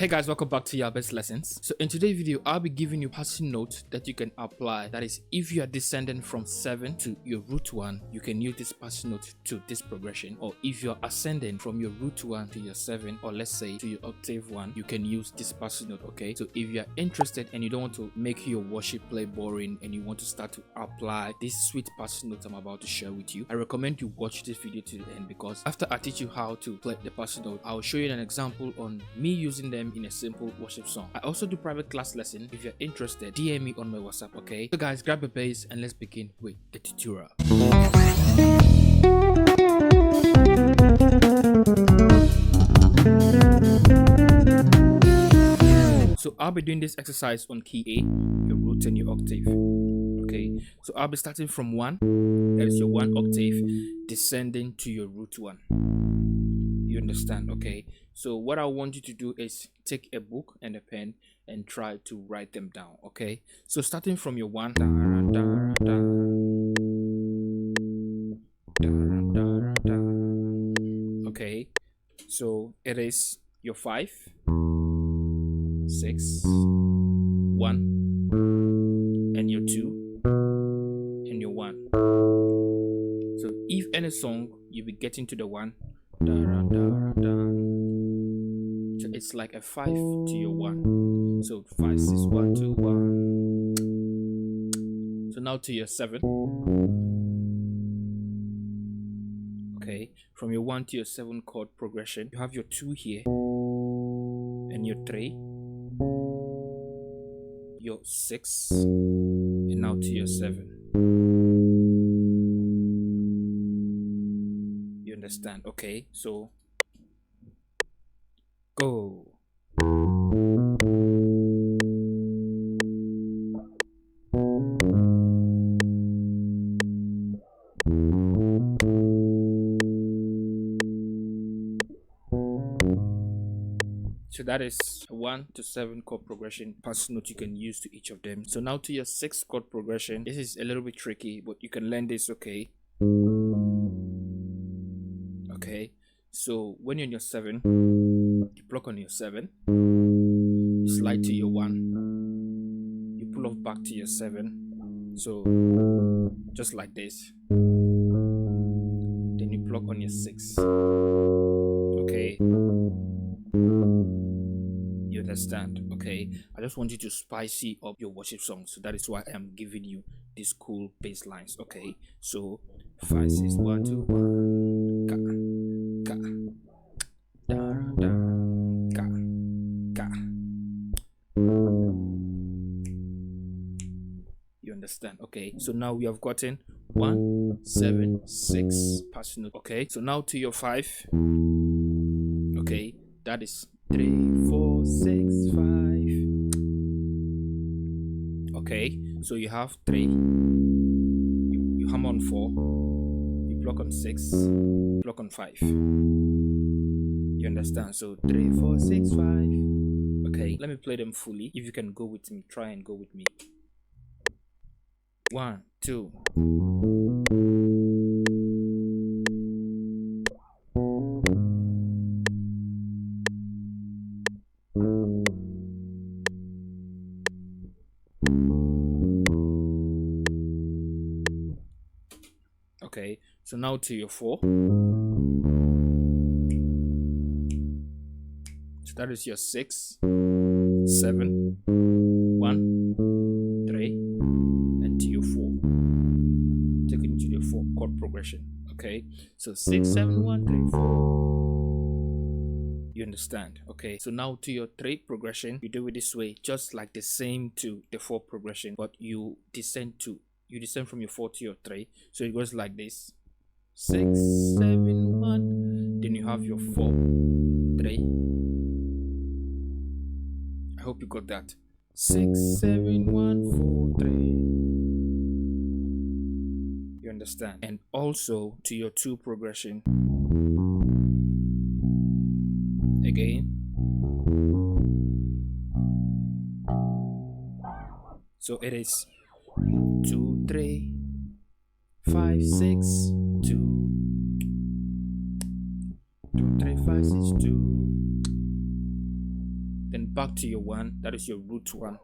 Hey guys, welcome back to your best lessons. So in today's video, I'll be giving you passing notes that you can apply. That is, if you are descending from 7 to your root 1, you can use this passing note to this progression. Or if you're ascending from your root 1 to your 7, or let's say to your octave 1, you can use this passing note, okay? So if you're interested and you don't want to make your worship play boring and you want to start to apply this sweet passing note I'm about to share with you, I recommend you watch this video to the end, because after I teach you how to play the passing note, I'll show you an example on me using them in a simple worship song. I also do private class lesson. If you're interested, DM me on my WhatsApp, okay? So guys, grab a bass and let's begin with the tutorial. So I'll be doing this exercise on key A, your root and your octave. Okay, so I'll be starting from 1, that is your 1 octave, descending to your root 1. You understand? Okay, so what I want you to do is take a book and a pen and try to write them down. Okay, so starting from your 1, okay, so it is your 5, 6, 1, and your 2, and your 1. So if any song you'll be getting to the 1, so it's like a 5 to your 1. So 5, 6, 1, 2, 1. So now to your 7. Okay, from your 1 to your 7 chord progression, you have your 2 here, and your 3, your 6, and now to your 7. You understand? Okay, so go. So that is a 1 to 7 chord progression passing note you can use to each of them. So now to your 6 chord progression. This is a little bit tricky, but you can learn this, okay? Okay, so when you're in your 7, you pluck on your 7, you slide to your 1, you pull off back to your 7, so just like this. Then you pluck on your 6. Okay, you understand? Okay, I just want you to spicy up your worship song, so that is why I am giving you these cool bass lines. Okay, so 5, 6, 1, 2, 1, ka, ka, da, da, ka, ka. You understand? Okay, so now we have gotten 1, 7, 6 passing note. Okay, so now to your 5. Okay, that is 3, 4, 6, 5. Okay, so you have 3, you hum on 4, you pluck on 6, pluck on 5. You understand? So 3, 4, 6, 5. Okay, let me play them fully. If you can go with me, try and go with me. 1, 2. Okay, so now to your 4. So that is your 6, 7, 1, 3, and to your 4. Taking to your 4 chord progression. Okay, so 6, 7, 1, 3, 4. You understand? Okay, so now to your 3 progression, you do it this way, just like the same to the 4 progression, but you descend from your 4 to your 3. So it goes like this: 6, 7, 1. Then you have your 4, 3. I hope you got that. 6, 7, 1, 4, 3. You understand? And also to your 2 progression. Again. So it is 2, 3, 5, 6, 2, 2, 3, 5, 6, 2, then back to your 1, that is your root 1.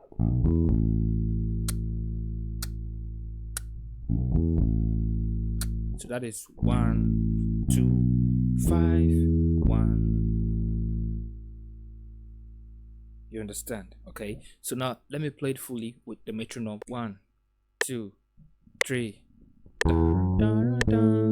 So that is 1, 2, 5, 1. You understand? Okay, so now let me play it fully with the metronome. 1, 2, 3. Dun, dun, dun.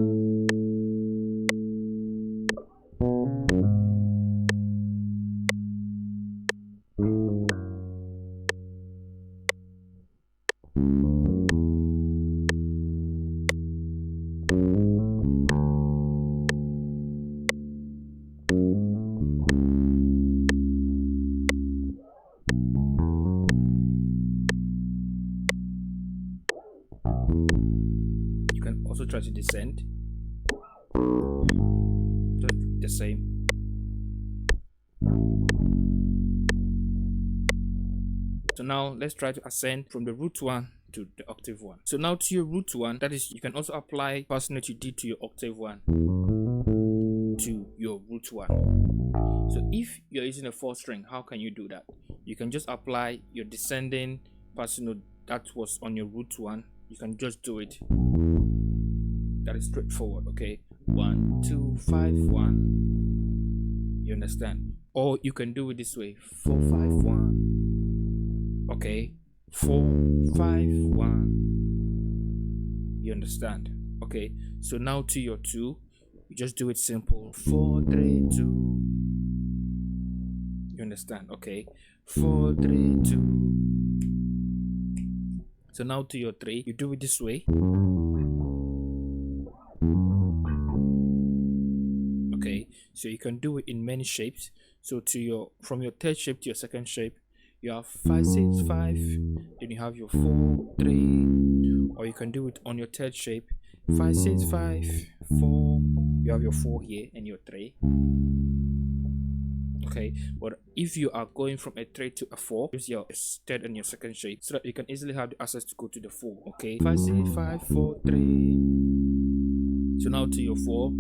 You can also try to descend. The same. So now let's try to ascend from the root 1 to the octave 1. So now to your root 1, that is, you can also apply passing note you did to your octave 1 to your root 1. So if you're using a 4th string, how can you do that? You can just apply your descending passing note that was on your root 1. You can just do it. That is straightforward. Okay, 1, 2, 5, 1. You understand? Or you can do it this way: 4, 5, 1. Okay, 4, 5, 1. You understand? Okay, so now to your 2, you just do it simple: 4, 3, 2. You understand? Okay, 4, 3, 2. So now to your 3, you do it this way. Okay, so you can do it in many shapes. So to your, from your 3rd shape to your 2nd shape, you have 5, 6, 5. Then you have your 4, 3. Or you can do it on your 3rd shape: 5, 6, 5, 4. You have your 4 here and your 3. Okay, but if you are going from a 3 to a 4, use your 3rd and your 2nd shape so that you can easily have the access to go to the 4. Okay, 5, 6, 5, 4, 3. So now to your 4.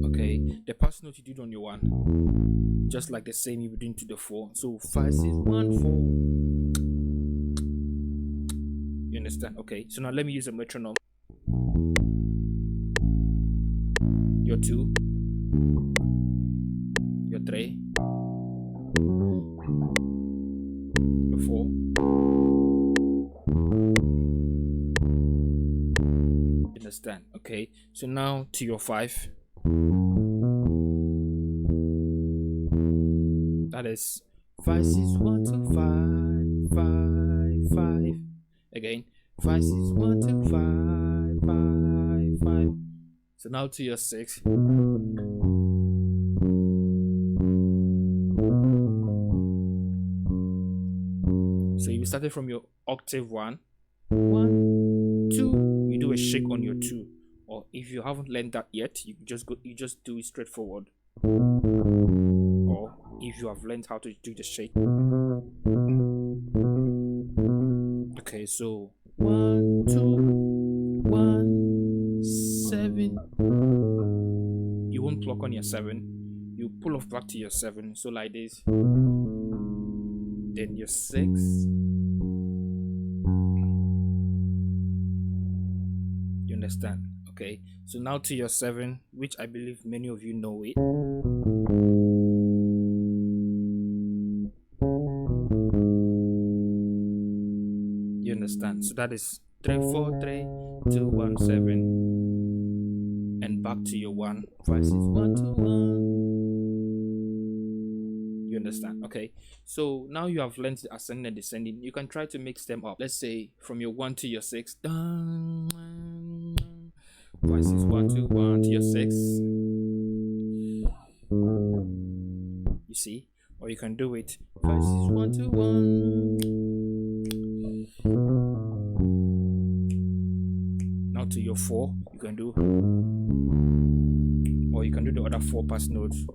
Okay, the passing note you did on your 1, just like the same you were doing to the 4. So 5, 6, 1, 4. You understand? Okay, so now let me use a metronome. Your 2, your 3, your 4. Understand? Okay, so now to your 5. That is 5, 6, 1, 2, 5, 5, 5. Again, 5, 6, 1, 2, 5, 5, 5. So now to your 6. So you started from your octave 1, 1, 2. You do a shake on your 2, or if you haven't learned that yet, you just do it straightforward. Or if you have learned how to do the shake. Okay, so 1, 2, 1, 7. You won't pluck on your 7. You pull off back to your 7. So like this. Then your 6. You understand? Okay, so now to your 7, which I believe many of you know it. You understand? So that is 3, 4, 3, 2, 1, 7, and back to your 1, 5, 6, 1, 2, 1. You understand? Okay, so now you have learned the ascending and descending. You can try to mix them up. Let's say from your 1 to your 6. 5, 6, 1, 2, 1 to your 6. You see? Or you can do it 5, 6, 1, 2, 1. Now to your 4, you can do, or you can do the other 4 passing notes.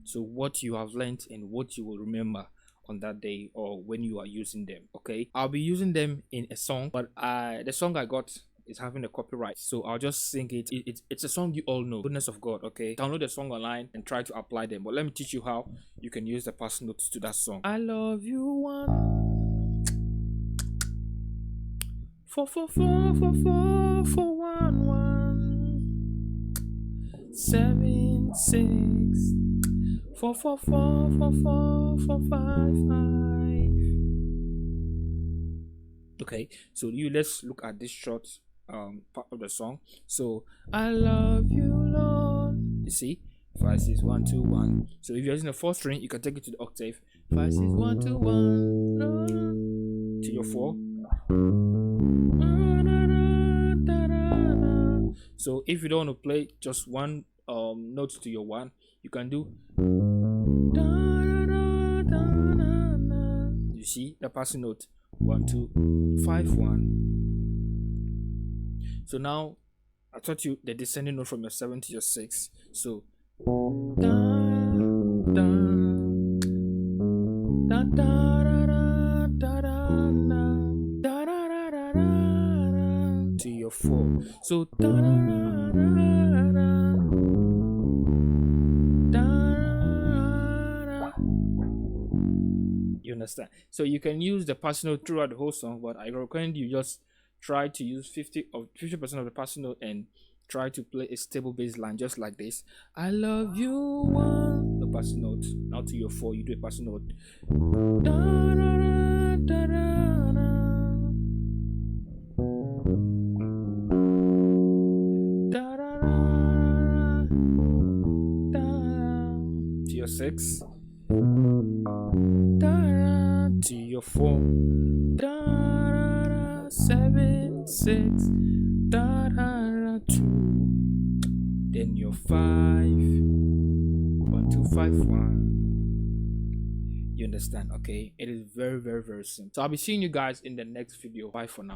So what you have learned and what you will remember on that day or when you are using them. Okay, I'll be using them in a song, but the song I got is having a copyright, so I'll just sing it. It's a song you all know, Goodness of God. Okay, download the song online and try to apply them. But let me teach you how you can use the passing notes to that song. I love you 1 4 4 4 4 4 4 1 1 7 6 4 4 4 4 4 4 5 5. Okay, so let's look at this short part of the song. So I love you, Lord. You see, 5 6 1 2 1. So if you're using the 4th string, you can take it to the octave. 5 6 1 2 1 to your 4. So if you don't want to play just one note to your 1, you can do. You see the passing note 1 2 5 1. So now I taught you the descending note from your 7 to your 6. So to your 4. So you understand? So you can use the passing note throughout the whole song, but I recommend you just try to use 50% of the passing note and try to play a stable bass line just like this. I love you 1, the passing note. Now to your 4, you do a passing note. To your 6. To your 4. 7 6 2. Then your 5 1 2 5 1. You understand? Okay, it is very simple. So I'll be seeing you guys in the next video. Bye for now.